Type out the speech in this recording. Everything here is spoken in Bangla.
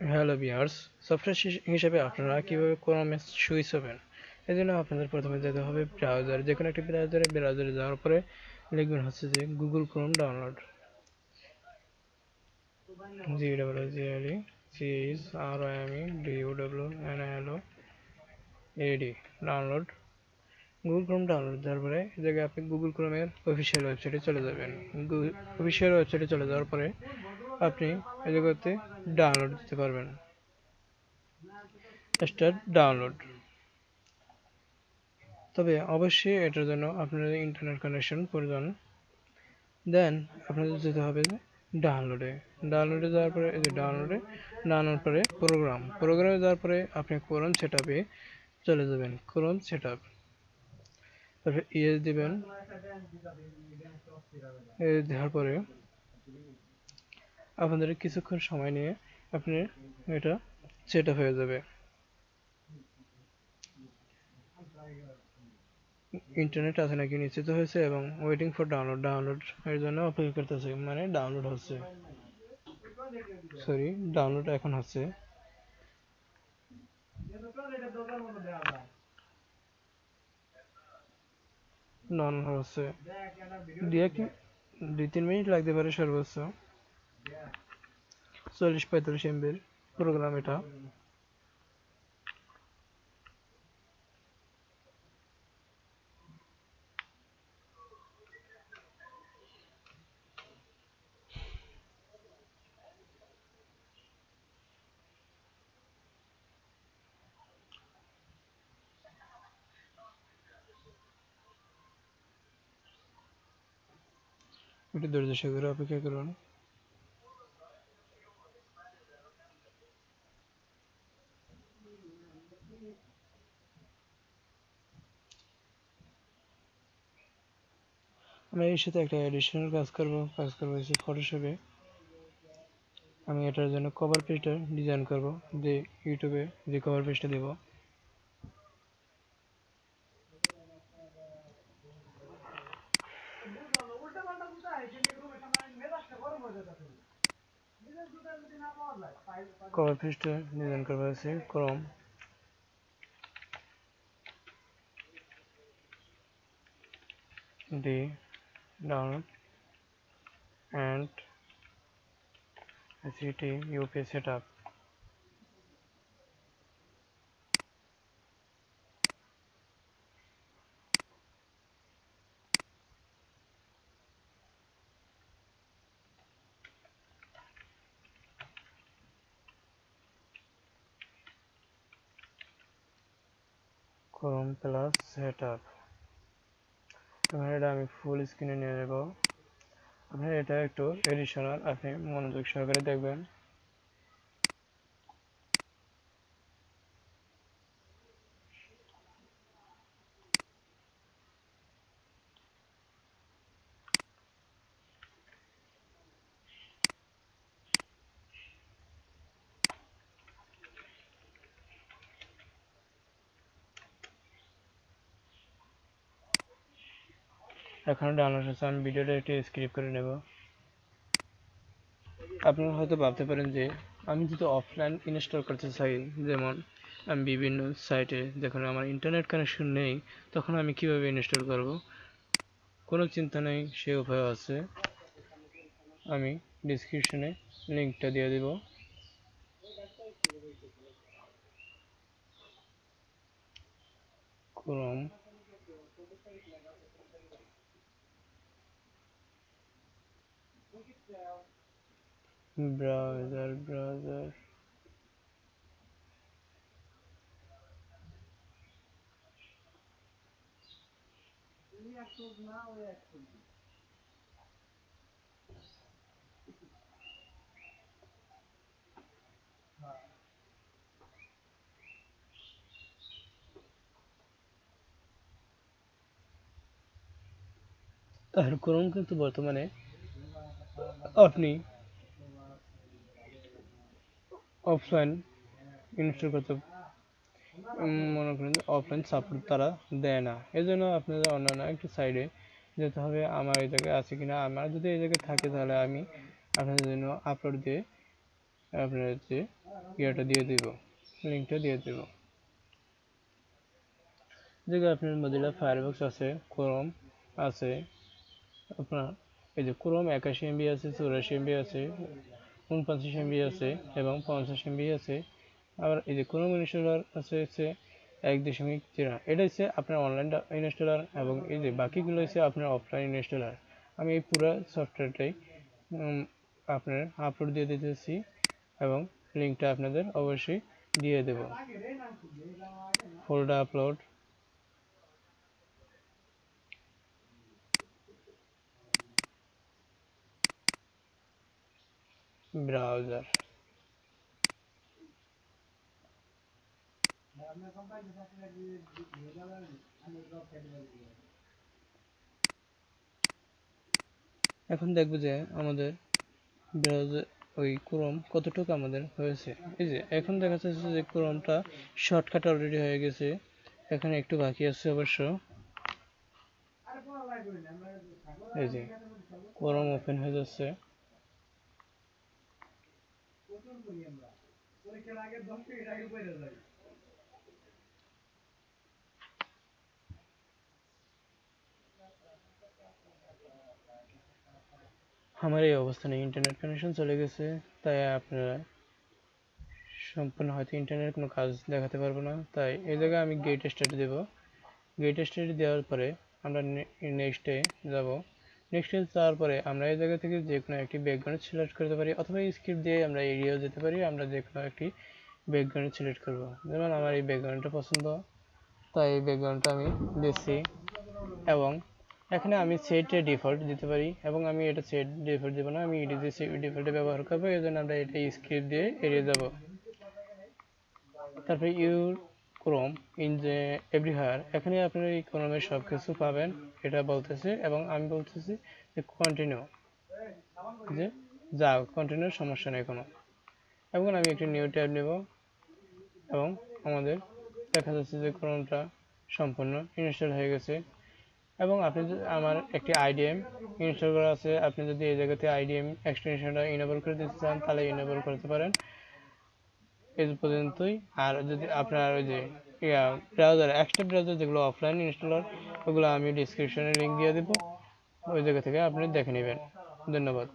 হ্যালো ভিউয়ার্স, সফটওয়্যার হিসেবে আপনারা কিভাবে ক্রোমে সুইচ হবেন? এজন্য আপনাদের প্রথমে যেতে হবে ব্রাউজারে, যেকোনো একটি ব্রাউজারে যাওয়ার পরে লিখবেন হচ্ছে যে Google Chrome download, GWCROME download. Google Chrome download দেওয়ার পরে এই জায়গায় আপনি গুগল ক্রোমের অফিসিয়াল ওয়েবসাইটে চলে যাবেন। অফিসিয়াল ওয়েবসাইটে চলে যাওয়ার পরে আপনি এই জায়গাতে ডাউনলোড দিতে পারবেন। Start download. তবে অবশ্যই এটার জন্য আপনার ইন্টারনেট কানেকশন প্রয়োজন। দেন আপনাদের যেতে হবে ডাউনলোডে। ডাউনলোডে যাওয়ার পরে এই যে ডাউনলোড পরে প্রোগ্রামে যাওয়ার পরে আপনি ক্রোম সেটআপে চলে যাবেন। ক্রোম সেটআপ, তারপরে ইয়েস দিবেন। ইয়েস দেওয়ার পরে আপনাদের কিছুক্ষণ সময় নিয়ে আপনি এটা সেটআপ হয়ে যাবে। ইন্টারনেট আছে নাকি নিশ্চিত হয়েছে এবং ওয়েটিং ফর ডাউনলোড এর জন্য অপেক্ষা করতেছে, মানে ডাউনলোড হচ্ছে। সরি, ডাউনলোড এখন হচ্ছে। ডাউনলোড হচ্ছে, দুই তিন মিনিট লাগতে পারে সর্বোচ্চ। 40-45 MB প্রোগ্রাম এটা। একটু ধৈর্য সহকারে অপেক্ষা করুন। আমি এর সাথে একটা এডিশনাল কাজ করব হচ্ছে ফটোশপে। আমি এটার জন্য কভার পেজটা ডিজাইন করব, যে ইউটিউবে যে কভার পেজটা দেব। কভার পেজটা ডিজাইন করবো হচ্ছে Chrome D download and HTTP setup. Chrome plus setup. এটা আমি ফুল স্ক্রিনে নিয়ে নেব। আপনি এটা একটু এডিশনাল, আপনি মনোযোগ সহকারে দেখবেন। এখন ডাউনলোড হচ্ছে, আমি ভিডিওটা একটু স্ক্রিপ্ট করে নেব। আপনারা হয়তো ভাবতে পারেন যে আমি যদি অফলাইন ইনস্টল করতে চাই, যেমন আমি বিভিন্ন সাইটে যখন আমার ইন্টারনেট কানেকশন নেই তখন আমি কিভাবে ইনস্টল করব। কোনো চিন্তা নেই, সে উপায় আছে। আমি ডিসক্রিপশনে লিঙ্কটা দিয়ে দেব। ক্রোম ব্রাউজার আর ক্রোম কিন্তু বর্তমানে আপনি অফলাইন ইনস্টল করতে মনে করেন অফলাইন সাপোর্ট তারা দেয় না। এজন্য আপনাদের অন্যান্য একটু সাইডে যেতে হবে, আমার এই জায়গায় আছে কিনা। আমার যদি এই জায়গায় থাকে তাহলে আমি আপনাদের জন্য আপলোড দিয়ে আপনার হচ্ছে ইয়েটা দিয়ে দিব, লিঙ্কটা দিয়ে দিব। যেগুলো আপনার মজিলা ফায়ারবক্স আছে, ক্রোম আছে, আপনার এই যে ক্রোম 81 MB আছে, 84 MB আছে, 49 MB আছে এবং 50 MB আছে। আবার এই যে ক্রোম ইনস্টলার আছে হচ্ছে 1.0, এটা হচ্ছে আপনার অনলাইন ইনস্টলার এবং এই যে বাকিগুলো হচ্ছে আপনার অফলাইন ইনস্টলার। আমি এই পুরো সফটওয়্যারটাই আপনার আপলোড দিয়ে দিতেছি এবং লিঙ্কটা আপনাদের অবশ্যই দিয়ে দেব। Folder upload, browser. এখন দেখবো যে আমাদের ব্রাউজার ওই ক্রোম কতটুকু আমাদের হয়েছে। এই যে এখন দেখা যাচ্ছে যে ক্রোমটা শর্টকাট অলরেডি হয়ে গেছে, এখানে একটু বাকি আছে অবশ্য। এই যে ক্রোম ওপেন হয়ে যাচ্ছে। আমার এই অবস্থানে ইন্টারনেট কানেকশন চলে গেছে, তাই আপনারা সম্পূর্ণ হয়তো ইন্টারনেট কোনো কাজ দেখাতে পারবো না। তাই এই জায়গায় আমি গেট স্টার্ট দেব। গেট স্টার্ট দেওয়ার পরে আমরা নেক্সটে যাব। নেক্সটে যাওয়ার পরে আমরা এই জায়গা থেকে যে কোনো একটি ব্যাকগ্রাউন্ড সিলেক্ট করতে পারি, অথবা স্ক্রিপ্ট দিয়ে আমরা এরিয়াও যেতে পারি। আমরা যে কোনো একটি ব্যাকগ্রাউন্ড সিলেক্ট করব, যেমন আমার এই ব্যাকগ্রাউন্ডটা পছন্দ, তাই এই ব্যাকগ্রাউন্ডটা আমি দিচ্ছি। এবং এখানে আমি সেট ডিফল্ট দিতে পারি, এবং আমি এটা সেট ডিফল্ট দেবো না, আমি ইডিজি ডিফল্টে ব্যবহার করবো। এই জন্য আমরা এটা স্ক্রিপ্ট দিয়ে এড়িয়ে যাব। তারপরে ইউর ক্রোম ইন যে এভরিহার, এখানে আপনার এই ক্রোমের সব কিছু পাবেন এটা বলতেছে, এবং আমি বলতেছি যে কন্টিনিউ, যে যাও কন্টিনিউ, সমস্যা নেই কোনো। এবং আমি একটি নিউ ট্যাব নেব এবং আমাদের দেখা যাচ্ছে যে ক্রোমটা সম্পূর্ণ ইনস্টল হয়ে গেছে। এবং আপনি আমার একটি আইডিএম ইনস্টল করা আছে, আপনি যদি এই জায়গাতে আইডিএম এক্সটেনশনটা ইনেবল করে দিতে চান তাহলে ইনেবল করতে পারেন। এই পর্যন্তই। আর যদি আপনার ওই যে ব্রাউজার, এক্সট্রা ব্রাউজার যেগুলো অফলাইন ইনস্টলার, ওগুলো আমি ডিসক্রিপশনে লিঙ্ক দিয়ে দেবো, ওই জায়গা থেকে আপনি দেখে নেবেন। ধন্যবাদ।